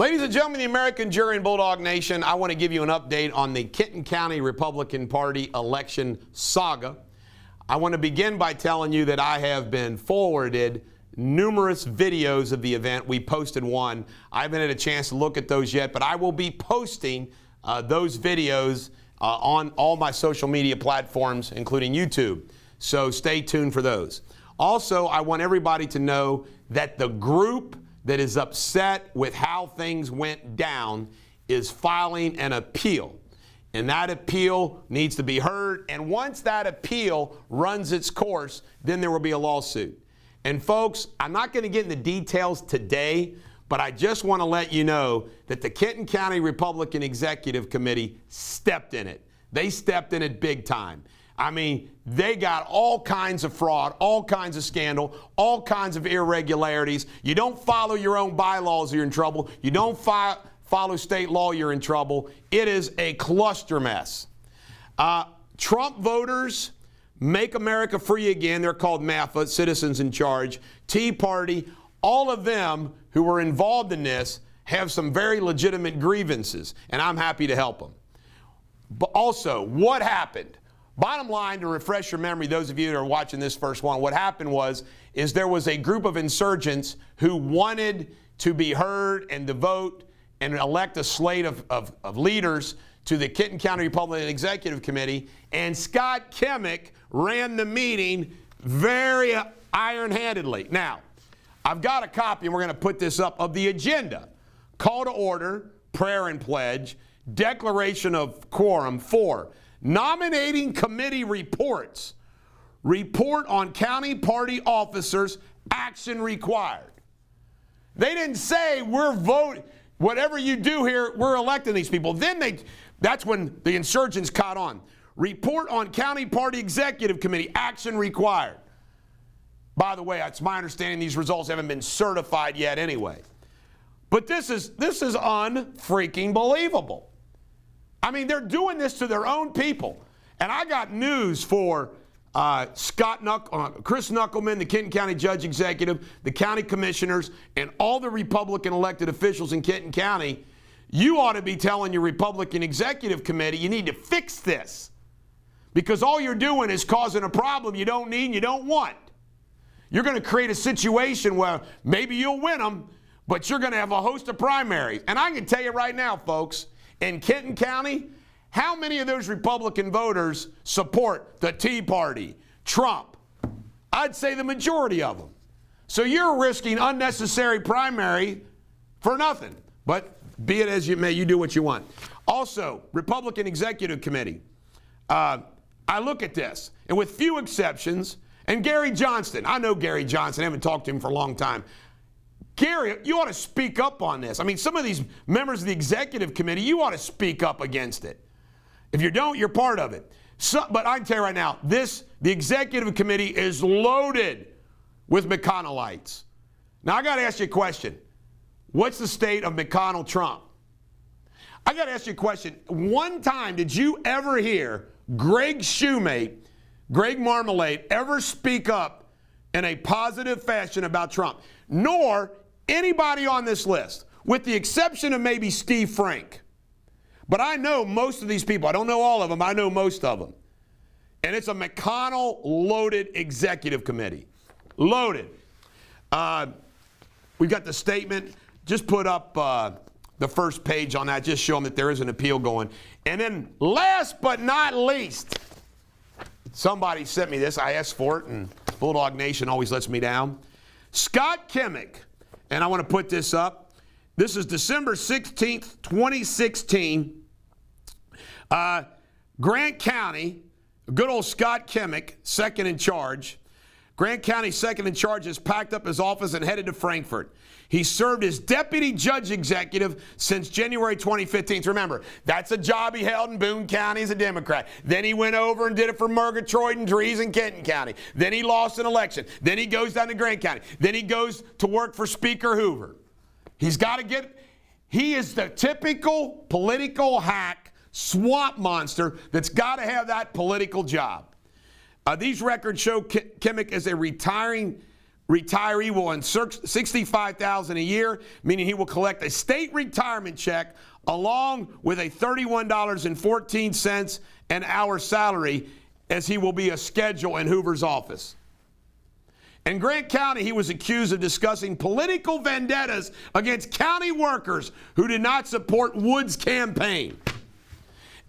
Ladies and gentlemen, the American jury and Bulldog Nation, I want to give you an update on the Kenton County Republican Party election saga. I want to begin by telling you that I have been forwarded numerous videos of the event. We posted one. I haven't had a chance to look at those yet, but I will be posting those videos on all my social media platforms, including YouTube. So stay tuned for those. Also, I want everybody to know that the group that is upset with how things went down is filing an appeal. And that appeal needs to be heard. And once that appeal runs its course, then there will be a lawsuit. And folks, I'm not going to get into details today, but I just want to let you know that the Kenton County Republican Executive Committee stepped in it. They stepped in it big time. I mean, they got all kinds of fraud, all kinds of scandal, all kinds of irregularities. You don't follow your own bylaws, you're in trouble. You don't follow state law, you're in trouble. It is a cluster mess. Trump voters, Make America Free Again, they're called MAFA, Citizens in Charge, Tea Party, all of them who were involved in this have some very legitimate grievances, and I'm happy to help them. But also, what happened? Bottom line, to refresh your memory, those of you that are watching this first one, what happened is there was a group of insurgents who wanted to be heard and to vote and elect a slate of leaders to the Kenton County Republican Executive Committee, and Scott Kemik ran the meeting very iron-handedly. Now, I've got a copy, and we're going to put this up, of the agenda. Call to order, prayer and pledge, declaration of quorum. 4, nominating committee reports. Report on county party officers, action required. They didn't say we're voting, whatever you do here, we're electing these people. Then that's when the insurgents caught on. Report on county party executive committee, action required. By the way, it's my understanding these results haven't been certified yet anyway. But this is unfreaking believable. I mean, they're doing this to their own people. And I got news for Chris Knuckleman, the Kenton County Judge Executive, the county commissioners, and all the Republican elected officials in Kenton County. You ought to be telling your Republican Executive Committee you need to fix this. Because all you're doing is causing a problem you don't need and you don't want. You're going to create a situation where maybe you'll win them, but you're going to have a host of primaries. And I can tell you right now, folks, in Kenton County, how many of those Republican voters support the Tea Party, Trump? I'd say the majority of them. So you're risking unnecessary primary for nothing. But be it as you may, you do what you want. Also, Republican Executive Committee. I look at this, and with few exceptions, and Gary Johnston, I know Gary Johnston, I haven't talked to him for a long time. Gary, you ought to speak up on this. I mean, some of these members of the executive committee, you ought to speak up against it. If you don't, you're part of it. But I can tell you right now, the executive committee is loaded with McConnellites. Now, I got to ask you a question. What's the state of McConnell-Trump? I got to ask you a question. One time, did you ever hear Greg Marmalade, ever speak up in a positive fashion about Trump? Nor anybody on this list, with the exception of maybe Steve Frank. But I know most of these people. I don't know all of them. I know most of them. And it's a McConnell-loaded executive committee. Loaded. We've got the statement. Just put up the first page on that. Just show them that there is an appeal going. And then last but not least, somebody sent me this. I asked for it, and Bulldog Nation always lets me down. Scott Kemik, and I want to put this up. This is December 16th, 2016. Grant County, good old Scott Kemik, second in charge. Grant County second in charge has packed up his office and headed to Frankfort. He served as deputy judge executive since January 2015. Remember, that's a job he held in Boone County as a Democrat. Then he went over and did it for Murgatroyd and Dries in Kenton County. Then he lost an election. Then he goes down to Grant County. Then he goes to work for Speaker Hoover. He is the typical political hack, swamp monster that's got to have that political job. These records show Kemik as a retiring retiree will earn $65,000 a year, meaning he will collect a state retirement check along with a $31.14 an hour salary, as he will be a schedule in Hoover's office. In Grant County, he was accused of discussing political vendettas against county workers who did not support Wood's campaign.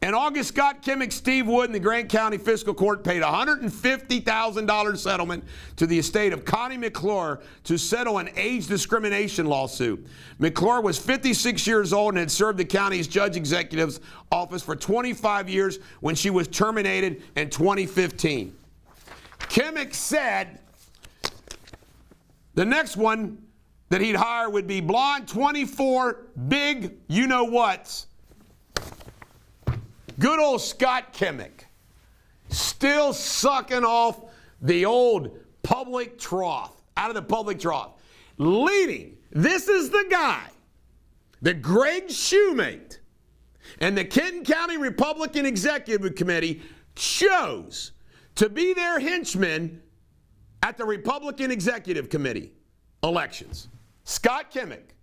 In August, Scott Kemik, Steve Wood, and the Grant County Fiscal Court paid a $150,000 settlement to the estate of Connie McClure to settle an age discrimination lawsuit. McClure was 56 years old and had served the county's judge executive's office for 25 years when she was terminated in 2015. Kemik said the next one that he'd hire would be blonde, 24, big, you-know-whats. Good old Scott Kemik, still sucking off the old public trough, out of the public trough. Leading, this is the guy that Greg Shoemate and the Kenton County Republican Executive Committee chose to be their henchmen at the Republican Executive Committee elections. Scott Kemik.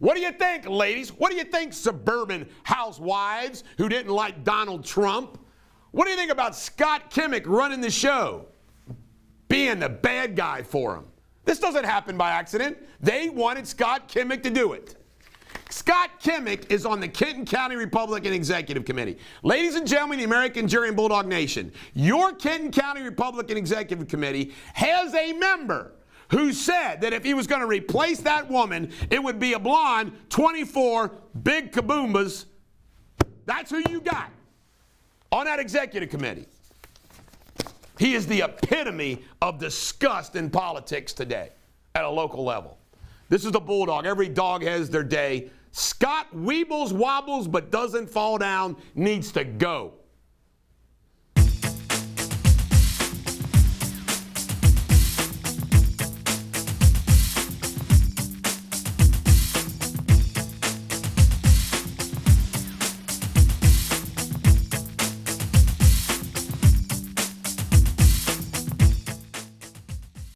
What do you think, ladies? What do you think, suburban housewives who didn't like Donald Trump? What do you think about Scott Kemik running the show, being the bad guy for him? This doesn't happen by accident. They wanted Scott Kemik to do it. Scott Kemik is on the Kenton County Republican Executive Committee. Ladies and gentlemen, the American Jury and Bulldog Nation, your Kenton County Republican Executive Committee has a member who said that if he was going to replace that woman, it would be a blonde, 24, big kaboombas. That's who you got on that executive committee. He is the epitome of disgust in politics today at a local level. This is the Bulldog. Every dog has their day. Scott weebles, wobbles, but doesn't fall down, needs to go.